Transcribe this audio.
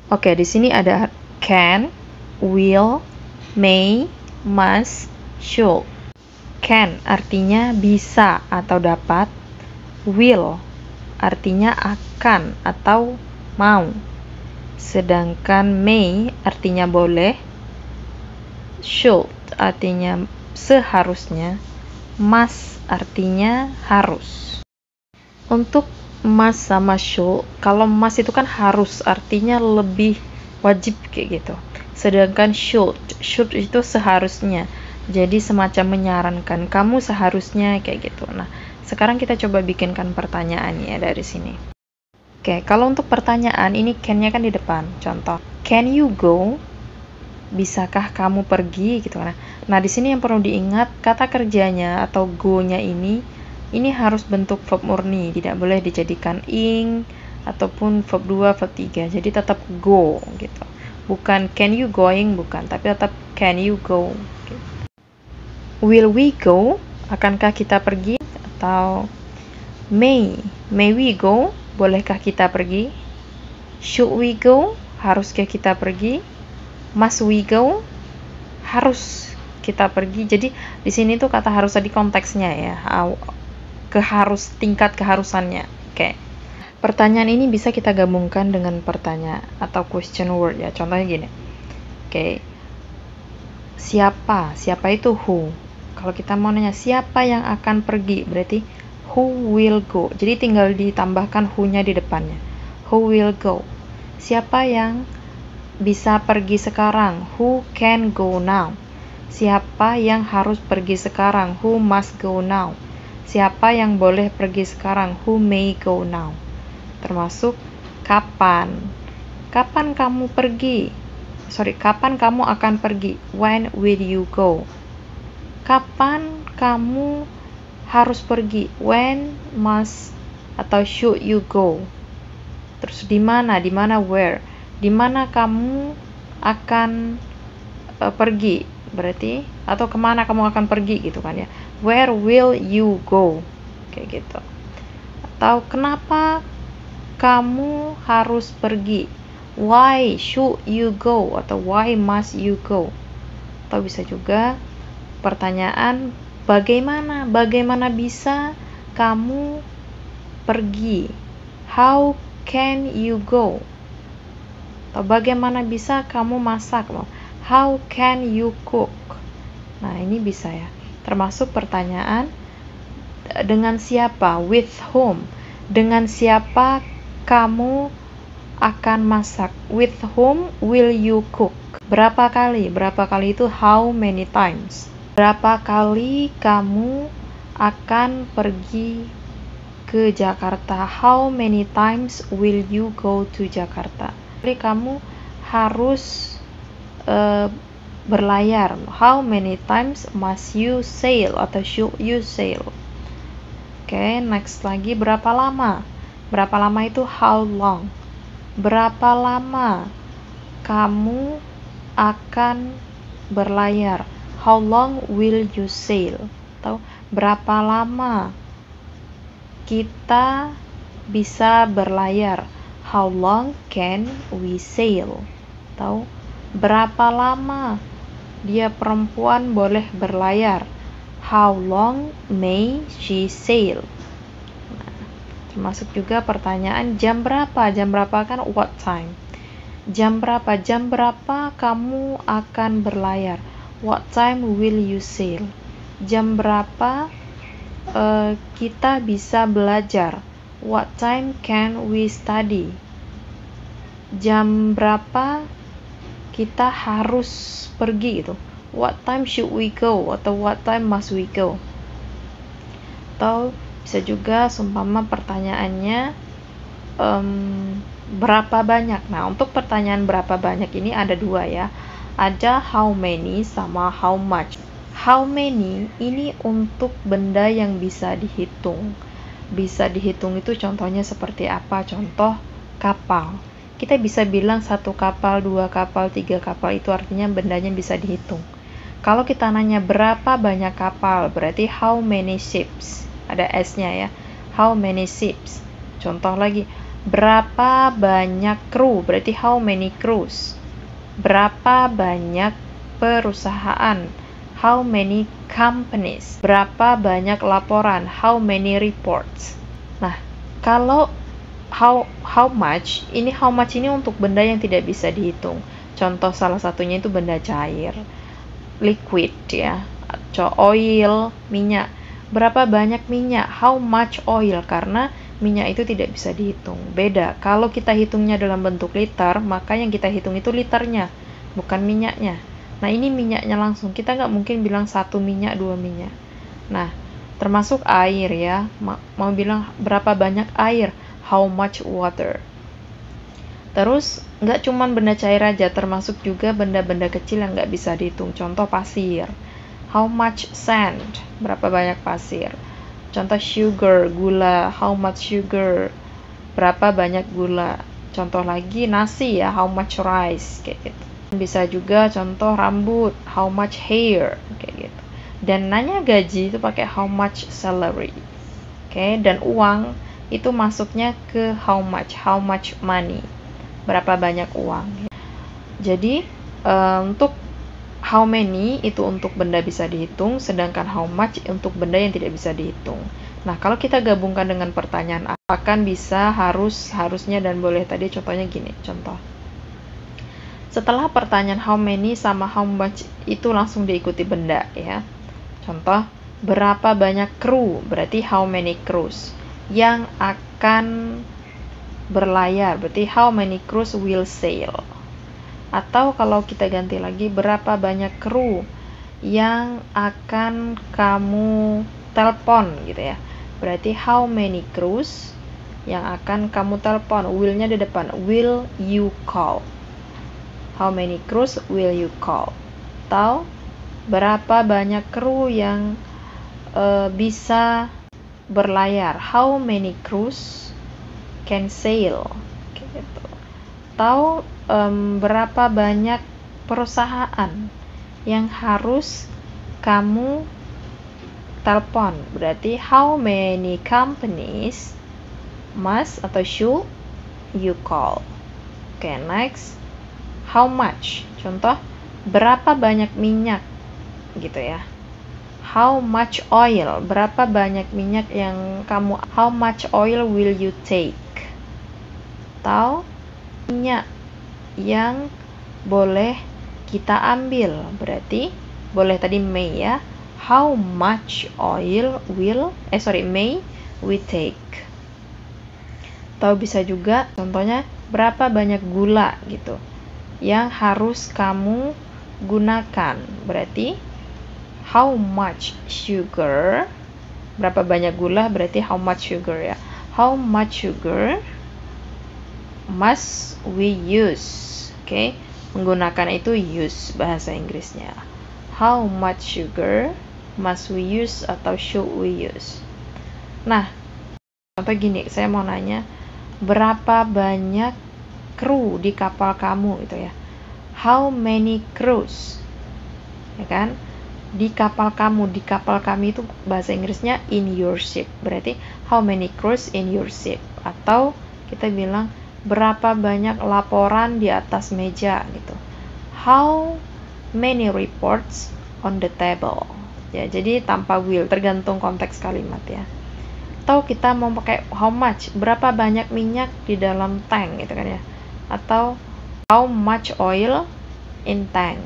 Oke, di sini ada can, will, may, must, should. Can artinya bisa atau dapat, will artinya akan atau mau, sedangkan may artinya boleh, should artinya seharusnya, must artinya harus. Untuk must sama should, kalau must itu kan harus, artinya lebih wajib kayak gitu. Sedangkan should itu seharusnya. Jadi semacam menyarankan, kamu seharusnya kayak gitu. Nah, sekarang kita coba bikinkan pertanyaan ya dari sini. Oke, kalau untuk pertanyaan ini can-nya kan di depan. Contoh, can you go? Bisakah kamu pergi gitu. Nah, di sini yang perlu diingat, kata kerjanya atau go-nya ini harus bentuk verb murni, tidak boleh dijadikan ing ataupun verb 2, verb 3. Jadi tetap go gitu. Bukan can you going, bukan, tapi tetap can you go. Gitu. Will we go? Akankah kita pergi? Atau may we go? Bolehkah kita pergi? Should we go? Haruskah kita pergi? Must we go? Harus kita pergi. Jadi di sini tuh kata harus tadi konteksnya ya, tingkat keharusannya. Oke. Pertanyaan ini bisa kita gabungkan dengan pertanyaan atau question word ya. Contohnya gini. Oke. Siapa itu who. Kalau kita mau nanya siapa yang akan pergi, berarti who will go. Jadi tinggal ditambahkan who-nya di depannya. Who will go? Siapa yang bisa pergi sekarang? Who can go now? Siapa yang harus pergi sekarang? Who must go now? Siapa yang boleh pergi sekarang? Who may go now? Termasuk kapan? Kapan kamu pergi? Kapan kamu akan pergi? When will you go? Kapan kamu harus pergi? When must atau should you go? Terus di mana? Where? Di mana kamu akan pergi? Berarti atau kemana kamu akan pergi gitu kan ya? Where will you go? Kayak gitu. Atau kenapa kamu harus pergi? Why should you go? Atau why must you go? Atau bisa juga pertanyaan bagaimana bisa kamu pergi? How can you go? Atau bagaimana bisa kamu masak? How can you cook? Nah, ini bisa ya. Termasuk pertanyaan dengan siapa? With whom? Dengan siapa kamu akan masak? With whom will you cook? Berapa kali? Berapa kali itu how many times? Berapa kali kamu akan pergi ke Jakarta? How many times will you go to Jakarta? Jadi kamu harus berlayar. How many times must you sail atau should you sail? Oke, next lagi berapa lama? Berapa lama itu how long? Berapa lama kamu akan berlayar? How long will you sail? Atau berapa lama kita bisa berlayar? How long can we sail? Atau berapa lama dia perempuan boleh berlayar? How long may she sail? Nah, termasuk juga pertanyaan jam berapa? Jam berapa kan what time? Jam berapa kamu akan berlayar? What time will you sail? Jam berapa kita bisa belajar? What time can we study? Jam berapa kita harus pergi gitu? What time should we go? Atau what time must we go? Atau bisa juga seumpama pertanyaannya berapa banyak. Nah, untuk pertanyaan berapa banyak ini ada dua ya. Ada how many sama how much. How many ini untuk benda yang bisa dihitung. Bisa dihitung itu contohnya seperti apa? Contoh kapal. Kita bisa bilang 1 kapal, 2 kapal, 3 kapal, itu artinya bendanya bisa dihitung. Kalau kita nanya berapa banyak kapal, berarti how many ships. Ada S-nya ya. How many ships. Contoh lagi, Berapa banyak kru, berarti how many crews. Berapa banyak perusahaan, how many companies. Berapa banyak laporan, how many reports. Nah, kalau how much ini untuk benda yang tidak bisa dihitung. Contoh salah satunya itu benda cair, liquid ya, oil, minyak. Berapa banyak minyak, how much oil, karena minyak itu tidak bisa dihitung. Beda, kalau kita hitungnya dalam bentuk liter, maka yang kita hitung itu liternya, bukan minyaknya. Nah, ini minyaknya langsung, kita nggak mungkin bilang 1 minyak, 2 minyak. Nah, termasuk air ya, mau bilang berapa banyak air, how much water. Terus, nggak cuma benda cair aja, termasuk juga benda-benda kecil yang nggak bisa dihitung. Contoh pasir, how much sand, berapa banyak pasir. Contoh sugar, gula, how much sugar, berapa banyak gula. Contoh lagi nasi ya, how much rice, kayak gitu. Bisa juga contoh rambut, how much hair, kayak gitu. Dan nanya gaji itu pakai how much salary. Oke, dan uang itu masuknya ke how much money. Berapa banyak uang. Jadi, untuk how many itu untuk benda bisa dihitung, sedangkan how much untuk benda yang tidak bisa dihitung. Nah, kalau kita gabungkan dengan pertanyaan akan bisa, harusnya, dan boleh, tadi contohnya gini, contoh. Setelah pertanyaan how many sama how much itu langsung diikuti benda ya. Contoh, berapa banyak kru, berarti how many crews yang akan berlayar, berarti how many crews will sail. Atau kalau kita ganti lagi, berapa banyak kru yang akan kamu telepon gitu ya. Berarti how many crews yang akan kamu telepon, will-nya di depan, will you call. How many crews will you call. Atau berapa banyak kru yang bisa berlayar, how many crews can sail, gitu. Atau berapa banyak perusahaan yang harus kamu telepon, berarti how many companies must atau should you call. Oke, next, how much, contoh berapa banyak minyak gitu ya. How much oil, berapa banyak minyak yang kamu, how much oil will you take. Atau minyak yang boleh kita ambil, berarti boleh tadi may ya, how much oil may we take. Atau bisa juga contohnya berapa banyak gula gitu yang harus kamu gunakan, berarti how much sugar, berapa banyak gula, berarti how much sugar ya. How much sugar must we use. Oke, menggunakan itu use bahasa Inggrisnya. How much sugar must we use atau should we use. Nah, contoh gini, saya mau nanya, berapa banyak kru di kapal kamu gitu ya. How many crews, ya kan? Di kapal kamu, di kapal kami itu bahasa Inggrisnya in your ship, berarti how many crews in your ship. Atau kita bilang berapa banyak laporan di atas meja gitu, how many reports on the table ya. Jadi tanpa will, tergantung konteks kalimat ya. Atau kita mau pakai how much, berapa banyak minyak di dalam tank gitu kan ya. Atau how much oil in tank